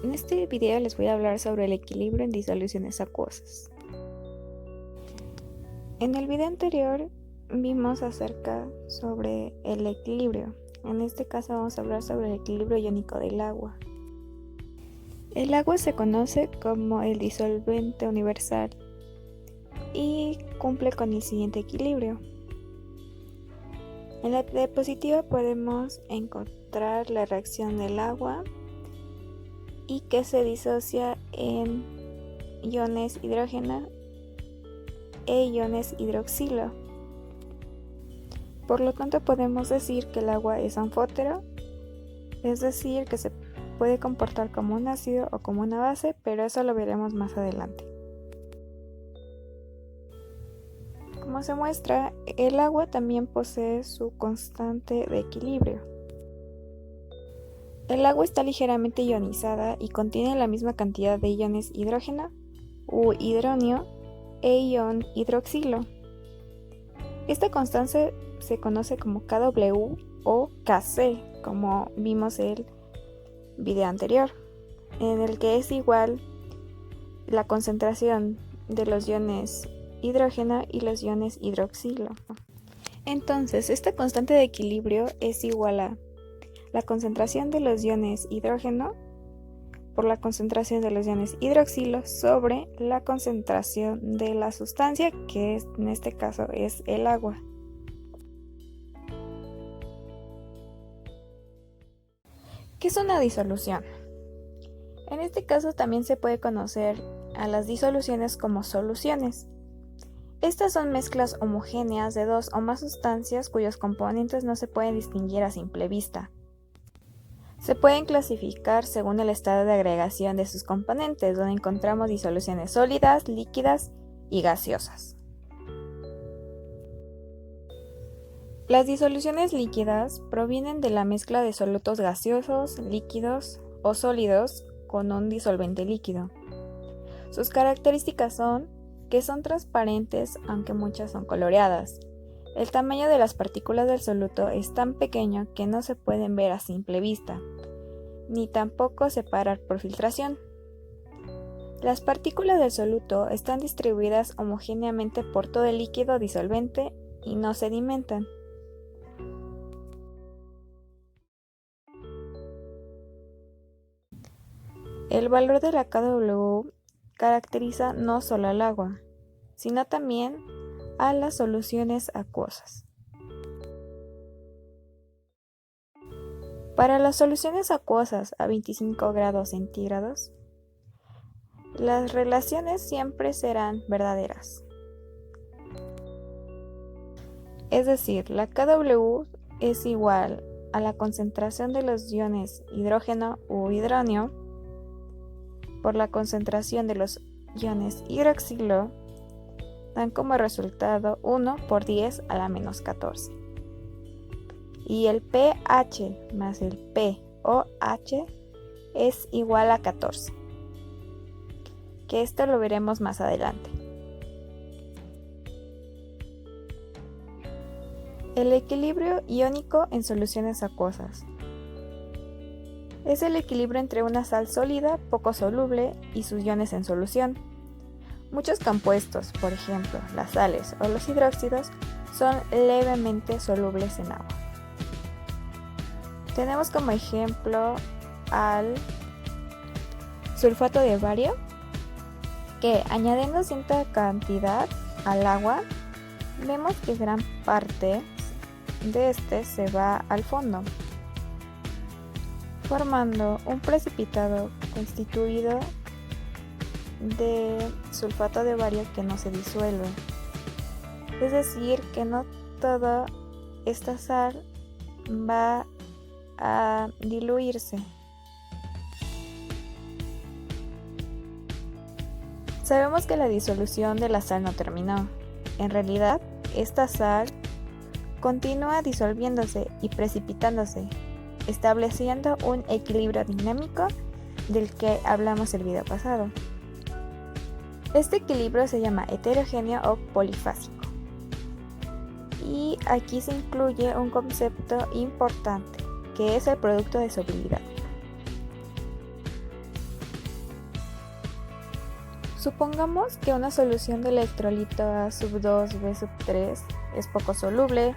En este video les voy a hablar sobre el equilibrio en disoluciones acuosas. En el video anterior vimos acerca sobre el equilibrio. En este caso vamos a hablar sobre el equilibrio iónico del agua. El agua se conoce como el disolvente universal y cumple con el siguiente equilibrio. En la diapositiva podemos encontrar la reacción del agua y que se disocia en iones hidrógeno e iones hidroxilo. Por lo tanto, podemos decir que el agua es anfótero, es decir, que se puede comportar como un ácido o como una base, pero eso lo veremos más adelante. Como se muestra, el agua también posee su constante de equilibrio. El agua está ligeramente ionizada y contiene la misma cantidad de iones hidrógeno u hidronio e ion hidroxilo. Esta constante se conoce como Kw o Kc, como vimos en el video anterior, en el que es igual la concentración de los iones hidrógeno y los iones hidroxilo. Entonces, esta constante de equilibrio es igual a la concentración de los iones hidrógeno por la concentración de los iones hidroxilo sobre la concentración de la sustancia, que en este caso es el agua. ¿Qué es una disolución? En este caso también se puede conocer a las disoluciones como soluciones. Estas son mezclas homogéneas de dos o más sustancias cuyos componentes no se pueden distinguir a simple vista. Se pueden clasificar según el estado de agregación de sus componentes, donde encontramos disoluciones sólidas, líquidas y gaseosas. Las disoluciones líquidas provienen de la mezcla de solutos gaseosos, líquidos o sólidos con un disolvente líquido. Sus características son que son transparentes, aunque muchas son coloreadas. El tamaño de las partículas del soluto es tan pequeño que no se pueden ver a simple vista, ni tampoco separar por filtración. Las partículas del soluto están distribuidas homogéneamente por todo el líquido disolvente y no sedimentan. El valor de la Kw caracteriza no solo al agua, sino también a las soluciones acuosas. Para las soluciones acuosas a 25 grados centígrados, las relaciones siempre serán verdaderas. Es decir, la Kw es igual a la concentración de los iones hidrógeno u hidronio por la concentración de los iones hidroxilo, dan como resultado 1 por 10 a la menos 14. Y el pH más el pOH es igual a 14, que esto lo veremos más adelante. El equilibrio iónico en soluciones acuosas es el equilibrio entre una sal sólida poco soluble y sus iones en solución. Muchos compuestos, por ejemplo, las sales o los hidróxidos, son levemente solubles en agua. Tenemos como ejemplo al sulfato de bario, que añadiendo cierta cantidad al agua, vemos que gran parte de este se va al fondo, formando un precipitado constituido de sulfato de bario que no se disuelve. Es decir, que no toda esta sal va a diluirse. Sabemos que la disolución de la sal no terminó. En realidad, esta sal continúa disolviéndose y precipitándose, estableciendo un equilibrio dinámico del que hablamos el video pasado. Este equilibrio se llama heterogéneo o polifásico. Y aquí se incluye un concepto importante, que es el producto de solubilidad. Supongamos que una solución de electrolito A sub 2 B sub 3 es poco soluble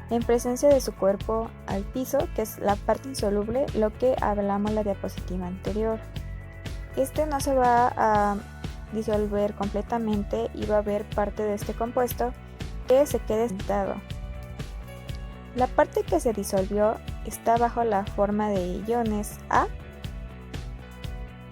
en presencia de su cuerpo al piso, que es la parte insoluble, lo que hablamos en la diapositiva anterior. Este no se va a disolver completamente y va a haber parte de este compuesto que se quede sentado. La parte que se disolvió está bajo la forma de iones A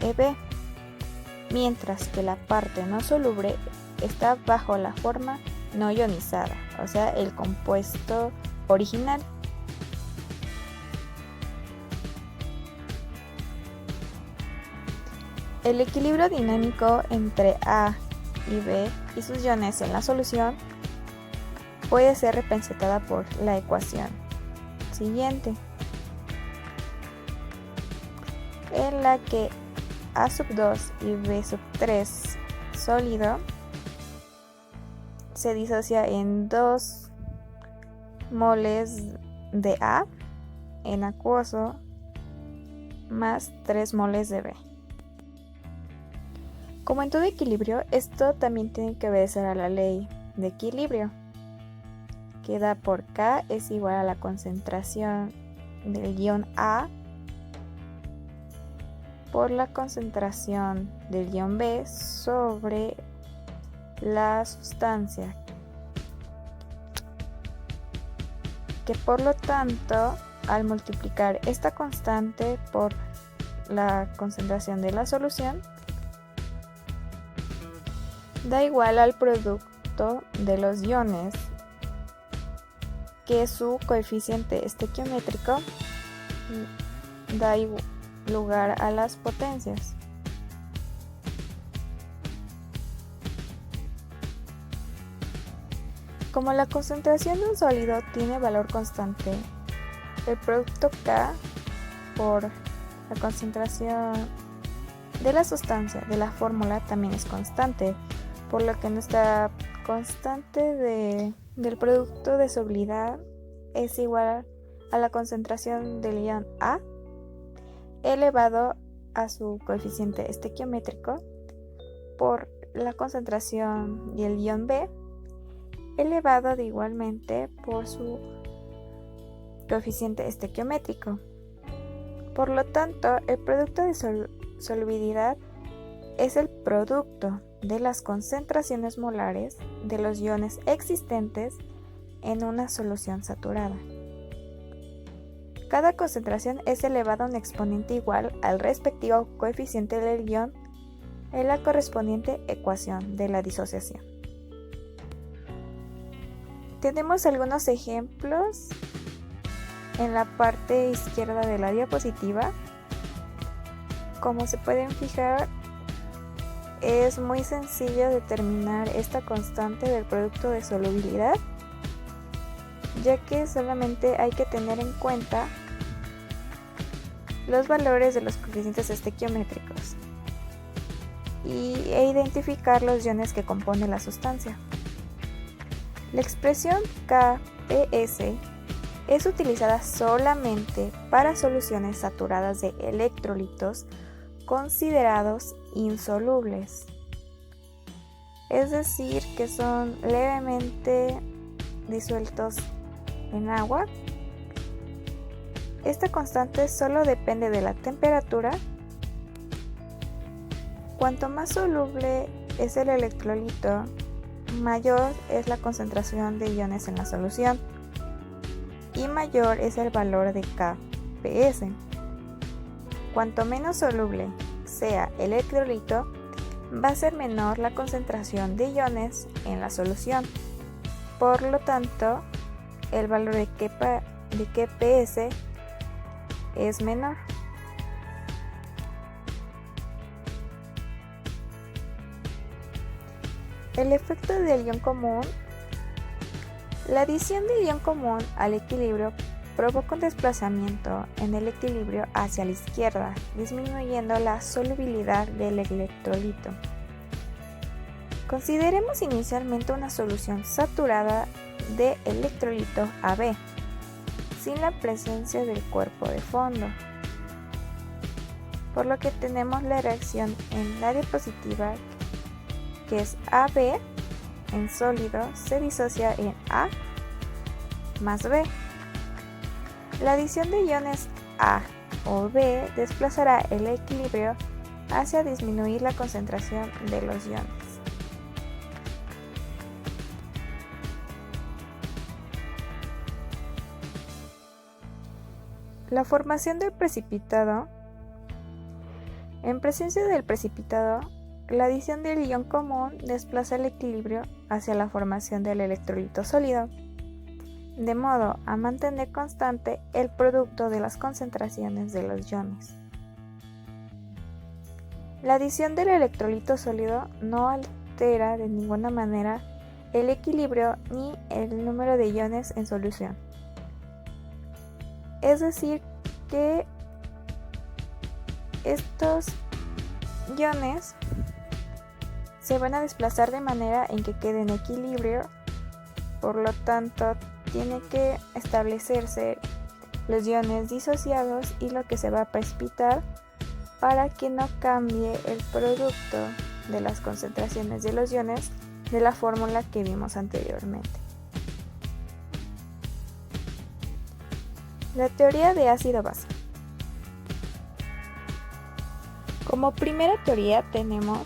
e B, mientras que la parte no soluble está bajo la forma no ionizada, o sea, el compuesto original. El equilibrio dinámico entre A y B y sus iones en la solución puede ser representada por la ecuación siguiente, en la que A sub 2 y B sub 3 sólido se disocia en 2 moles de A en acuoso más 3 moles de B. Como en todo equilibrio, esto también tiene que obedecer a la ley de equilibrio, que da por K es igual a la concentración del ion A por la concentración del ion B sobre la sustancia, que por lo tanto, al multiplicar esta constante por la concentración de la solución, da igual al producto de los iones, que su coeficiente estequiométrico da lugar a las potencias. Como la concentración de un sólido tiene valor constante, el producto K por la concentración de la sustancia de la fórmula también es constante, por lo que nuestra constante del producto de solubilidad es igual a la concentración del ion A elevado a su coeficiente estequiométrico por la concentración del ion B elevado de igualmente por su coeficiente estequiométrico. Por lo tanto, el producto de solubilidad es el producto de las concentraciones molares de los iones existentes en una solución saturada. Cada concentración es elevada a un exponente igual al respectivo coeficiente del ion en la correspondiente ecuación de la disociación. Tenemos algunos ejemplos en la parte izquierda de la diapositiva. Como se pueden fijar, es muy sencillo determinar esta constante del producto de solubilidad, ya que solamente hay que tener en cuenta los valores de los coeficientes estequiométricos e identificar los iones que componen la sustancia. La expresión Kps es utilizada solamente para soluciones saturadas de electrolitos considerados insolubles, es decir, que son levemente disueltos en agua. Esta constante solo depende de la temperatura. Cuanto más soluble es el electrolito, mayor es la concentración de iones en la solución y mayor es el valor de Kps. Cuanto menos soluble sea el electrolito, va a ser menor la concentración de iones en la solución. Por lo tanto, el valor de Kps es menor. El efecto del ion común. La adición del ion común al equilibrio provoca un desplazamiento en el equilibrio hacia la izquierda, disminuyendo la solubilidad del electrolito. Consideremos inicialmente una solución saturada de electrolito AB, sin la presencia del cuerpo de fondo, por lo que tenemos la reacción en la diapositiva que es AB en sólido, se disocia en A más B. La adición de iones A o B desplazará el equilibrio hacia disminuir la concentración de los iones. La formación del precipitado. En presencia del precipitado, la adición del ion común desplaza el equilibrio hacia la formación del electrolito sólido, de modo a mantener constante el producto de las concentraciones de los iones. La adición del electrolito sólido no altera de ninguna manera el equilibrio ni el número de iones en solución. Es decir, que estos iones se van a desplazar de manera en que quede en equilibrio, por lo tanto tiene que establecerse los iones disociados y lo que se va a precipitar para que no cambie el producto de las concentraciones de los iones de la fórmula que vimos anteriormente. La teoría de ácido-base. Como primera teoría tenemos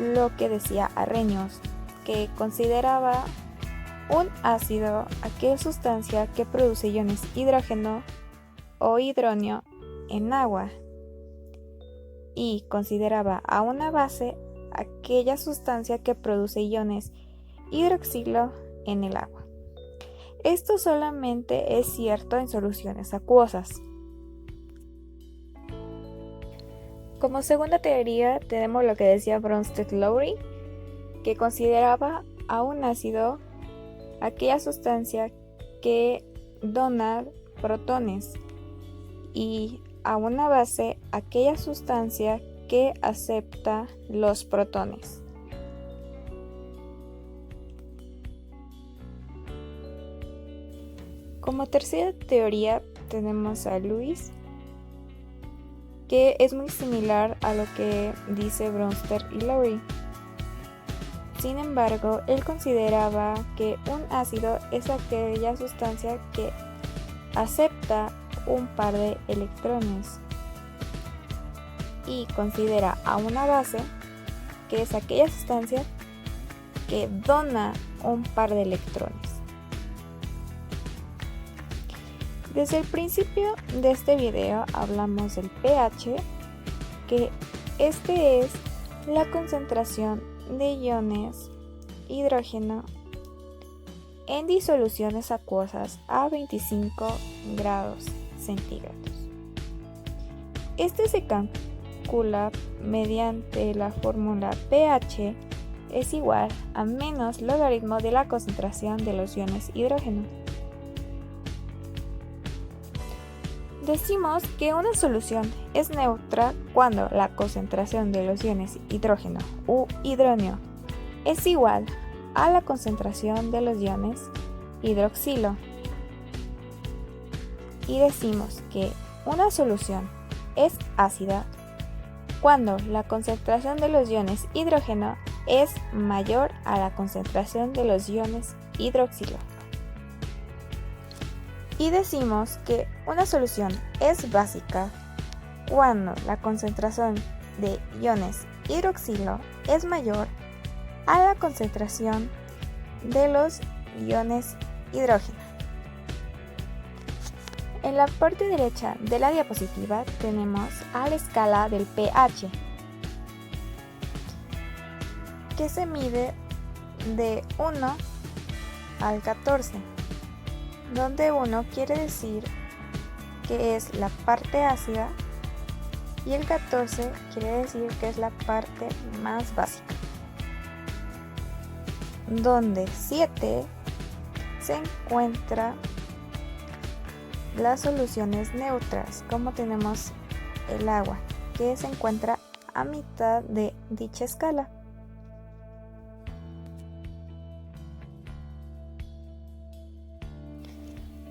lo que decía Arrhenius, que consideraba un ácido aquella sustancia que produce iones hidrógeno o hidronio en agua, y consideraba a una base aquella sustancia que produce iones hidroxilo en el agua. Esto solamente es cierto en soluciones acuosas. Como segunda teoría tenemos lo que decía Bronsted-Lowry, que consideraba a un ácido aquella sustancia que dona protones y a una base aquella sustancia que acepta los protones. Como tercera teoría tenemos a Lewis, que es muy similar a lo que dice Bronsted y Lowry. Sin embargo, él consideraba que un ácido es aquella sustancia que acepta un par de electrones y considera a una base que es aquella sustancia que dona un par de electrones. Desde el principio de este video hablamos del pH, que este es la concentración de iones hidrógeno en disoluciones acuosas a 25 grados centígrados. Este se calcula mediante la fórmula pH es igual a menos logaritmo de la concentración de los iones hidrógeno. Decimos que una solución es neutra cuando la concentración de los iones hidrógeno u hidronio es igual a la concentración de los iones hidroxilo. Y decimos que una solución es ácida cuando la concentración de los iones hidrógeno es mayor a la concentración de los iones hidroxilo. Y decimos que una solución es básica cuando la concentración de iones hidroxilo es mayor a la concentración de los iones hidrógeno. En la parte derecha de la diapositiva tenemos a la escala del pH, que se mide de 1 al 14. Donde 1 quiere decir que es la parte ácida y el 14 quiere decir que es la parte más básica. Donde 7 se encuentra las soluciones neutras, como tenemos el agua, que se encuentra a mitad de dicha escala.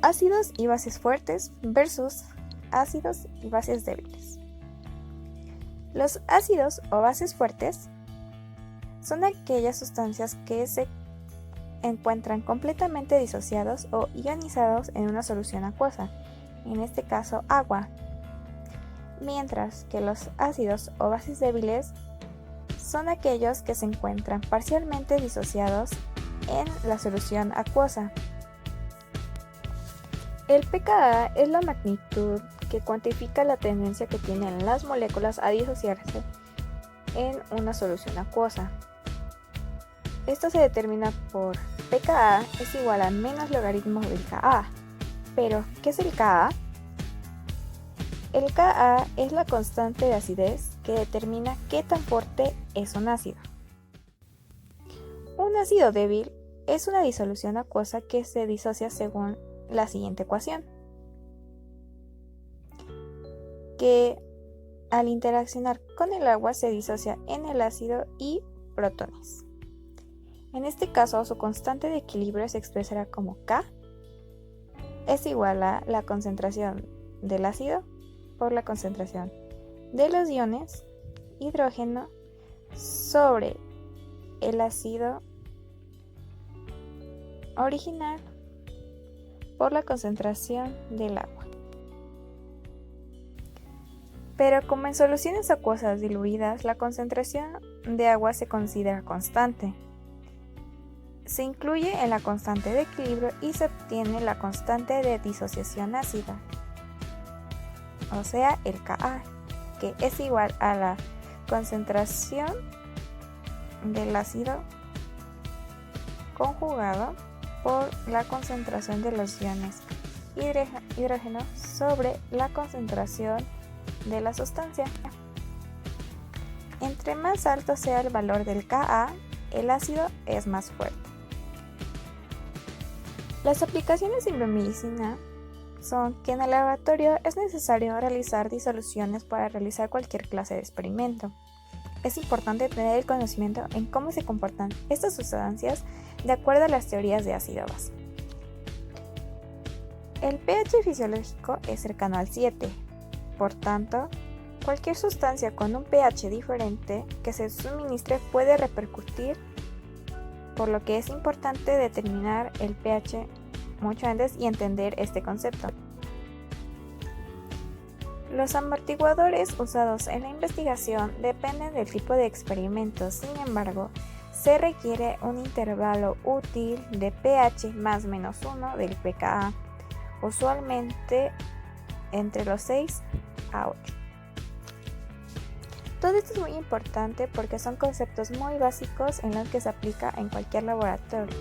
Ácidos y bases fuertes versus ácidos y bases débiles. Los ácidos o bases fuertes son aquellas sustancias que se encuentran completamente disociados o ionizados en una solución acuosa, en este caso agua, mientras que los ácidos o bases débiles son aquellos que se encuentran parcialmente disociados en la solución acuosa. El pKa es la magnitud que cuantifica la tendencia que tienen las moléculas a disociarse en una solución acuosa. Esto se determina por pKa es igual a menos logaritmo del Ka. Pero, ¿qué es el Ka? El Ka es la constante de acidez que determina qué tan fuerte es un ácido. Un ácido débil es una disolución acuosa que se disocia según la siguiente ecuación, que al interaccionar con el agua se disocia en el ácido y protones. En este caso, su constante de equilibrio se expresará como K es igual a la concentración del ácido por la concentración de los iones hidrógeno sobre el ácido original por la concentración del agua. Pero como en soluciones acuosas diluidas, la concentración de agua se considera constante. Se incluye en la constante de equilibrio y se obtiene la constante de disociación ácida, o sea, el Ka, que es igual a la concentración del ácido conjugado por la concentración de los iones hidrógeno sobre la concentración de la sustancia. Entre más alto sea el valor del Ka, el ácido es más fuerte. Las aplicaciones en biomedicina son que en el laboratorio es necesario realizar disoluciones para realizar cualquier clase de experimento. Es importante tener el conocimiento en cómo se comportan estas sustancias de acuerdo a las teorías de ácido-base. El pH fisiológico es cercano al 7, por tanto, cualquier sustancia con un pH diferente que se suministre puede repercutir, por lo que es importante determinar el pH mucho antes y entender este concepto. Los amortiguadores usados en la investigación dependen del tipo de experimento, sin embargo, se requiere un intervalo útil de pH más o menos 1 del pKa, usualmente entre los 6 a 8. Todo esto es muy importante porque son conceptos muy básicos en los que se aplica en cualquier laboratorio.